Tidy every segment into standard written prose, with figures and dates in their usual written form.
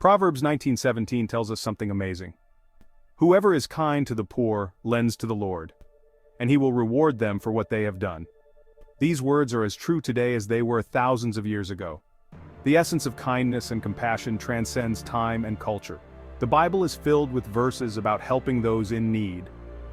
Proverbs 19:17 tells us something amazing. Whoever is kind to the poor lends to the Lord, and he will reward them for what they have done. These words are as true today as they were thousands of years ago. The essence of kindness and compassion transcends time and culture. The Bible is filled with verses about helping those in need.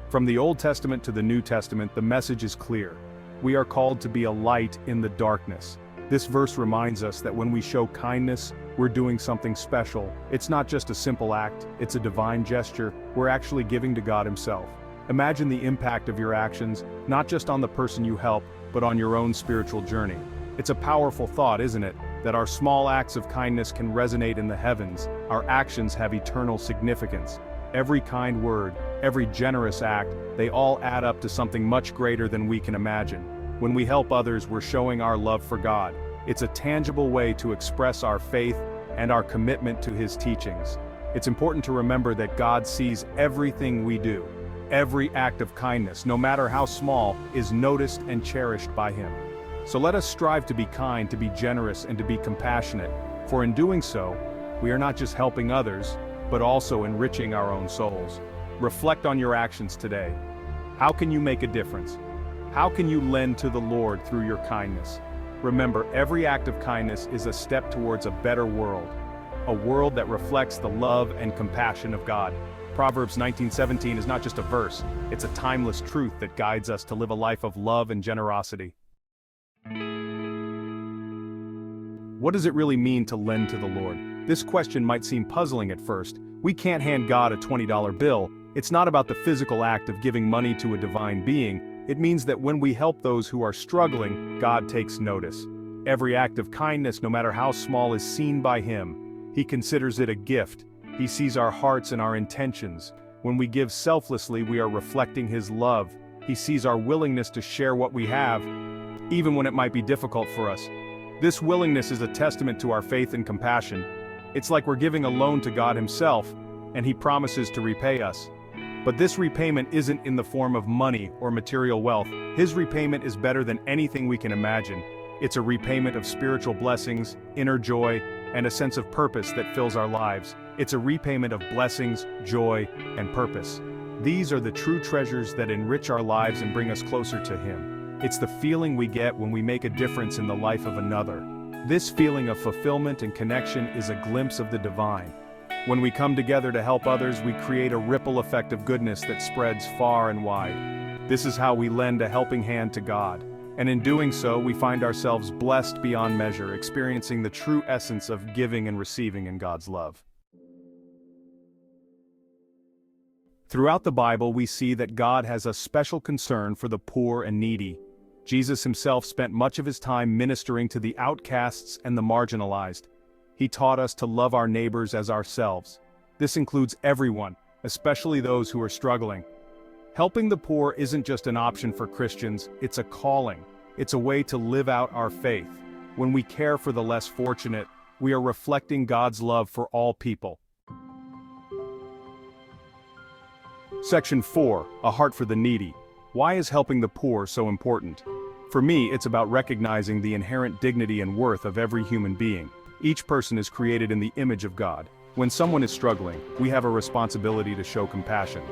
From the Old Testament to the New Testament, the message is clear. We are called to be a light in the darkness. This verse reminds us that when we show kindness, we're doing something special. It's not just a simple act, it's a divine gesture. We're actually giving to God Himself. Imagine the impact of your actions, not just on the person you help, but on your own spiritual journey. It's a powerful thought, isn't it? That our small acts of kindness can resonate in the heavens. Our actions have eternal significance. Every kind word, every generous act, they all add up to something much greater than we can imagine. When we help others, we're showing our love for God. It's a tangible way to express our faith and our commitment to His teachings. It's important to remember that God sees everything we do. Every act of kindness, no matter how small, is noticed and cherished by Him. So let us strive to be kind, to be generous, and to be compassionate, for in doing so, we are not just helping others, but also enriching our own souls. Reflect on your actions today. How can you make a difference? How can you lend to the Lord through your kindness? Remember, every act of kindness is a step towards a better world, a world that reflects the love and compassion of God. Proverbs 19:17 is not just a verse, it's a timeless truth that guides us to live a life of love and generosity. What does it really mean to lend to the Lord? This question might seem puzzling at first. We can't hand God a $20 bill. It's not about the physical act of giving money to a divine being. It means that when we help those who are struggling, God takes notice. Every act of kindness, no matter how small, is seen by Him. He considers it a gift. He sees our hearts and our intentions. When we give selflessly, we are reflecting His love. He sees our willingness to share what we have, even when it might be difficult for us. This willingness is a testament to our faith and compassion. It's like we're giving a loan to God Himself, and He promises to repay us. But this repayment isn't in the form of money or material wealth. His repayment is better than anything we can imagine. It's a repayment of spiritual blessings, inner joy, and a sense of purpose that fills our lives. It's a repayment of blessings, joy, and purpose. These are the true treasures that enrich our lives and bring us closer to Him. It's the feeling we get when we make a difference in the life of another. This feeling of fulfillment and connection is a glimpse of the divine. When we come together to help others, we create a ripple effect of goodness that spreads far and wide. This is how we lend a helping hand to God. And in doing so, we find ourselves blessed beyond measure, experiencing the true essence of giving and receiving in God's love. Throughout the Bible, we see that God has a special concern for the poor and needy. Jesus Himself spent much of His time ministering to the outcasts and the marginalized. He taught us to love our neighbors as ourselves. This includes everyone, especially those who are struggling. Helping the poor isn't just an option for Christians, it's a calling. It's a way to live out our faith. When we care for the less fortunate, we are reflecting God's love for all people. Section 4, A Heart for the Needy. Why is helping the poor so important? For me, it's about recognizing the inherent dignity and worth of every human being. Each person is created in the image of God. When someone is struggling, we have a responsibility to show compassion.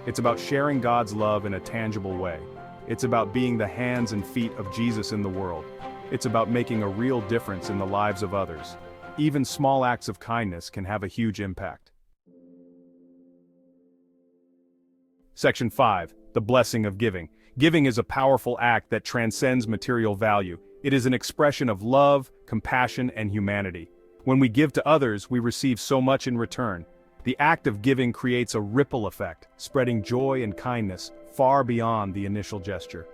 It's about sharing God's love in a tangible way. It's about being the hands and feet of Jesus in the world. It's about making a real difference in the lives of others. Even small acts of kindness can have a huge impact. Section 5, The Blessing of Giving. Giving is a powerful act that transcends material value. It is an expression of love, compassion, and humanity. When we give to others, we receive so much in return. The act of giving creates a ripple effect, spreading joy and kindness far beyond the initial gesture.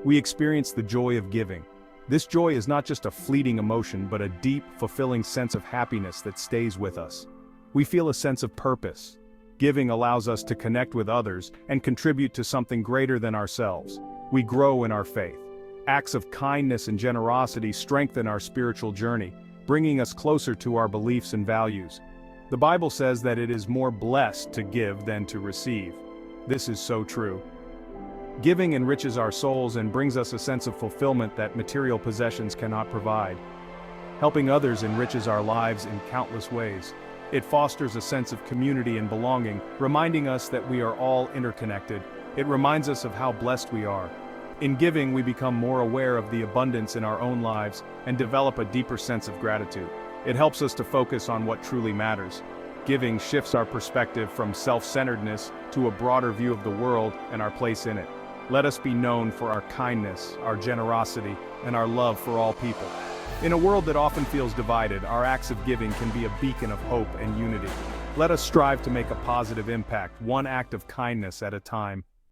We experience the joy of giving. This joy is not just a fleeting emotion, but a deep, fulfilling sense of happiness that stays with us. We feel a sense of purpose. Giving allows us to connect with others and contribute to something greater than ourselves. We grow in our faith. Acts of kindness and generosity strengthen our spiritual journey, bringing us closer to our beliefs and values. The Bible says that it is more blessed to give than to receive. This is so true. Giving enriches our souls and brings us a sense of fulfillment that material possessions cannot provide. Helping others enriches our lives in countless ways. It fosters a sense of community and belonging, reminding us that we are all interconnected. It reminds us of how blessed we are. In giving, we become more aware of the abundance in our own lives and develop a deeper sense of gratitude. It helps us to focus on what truly matters. Giving shifts our perspective from self-centeredness to a broader view of the world and our place in it. Let us be known for our kindness, our generosity, and our love for all people. In a world that often feels divided, our acts of giving can be a beacon of hope and unity. Let us strive to make a positive impact, one act of kindness at a time.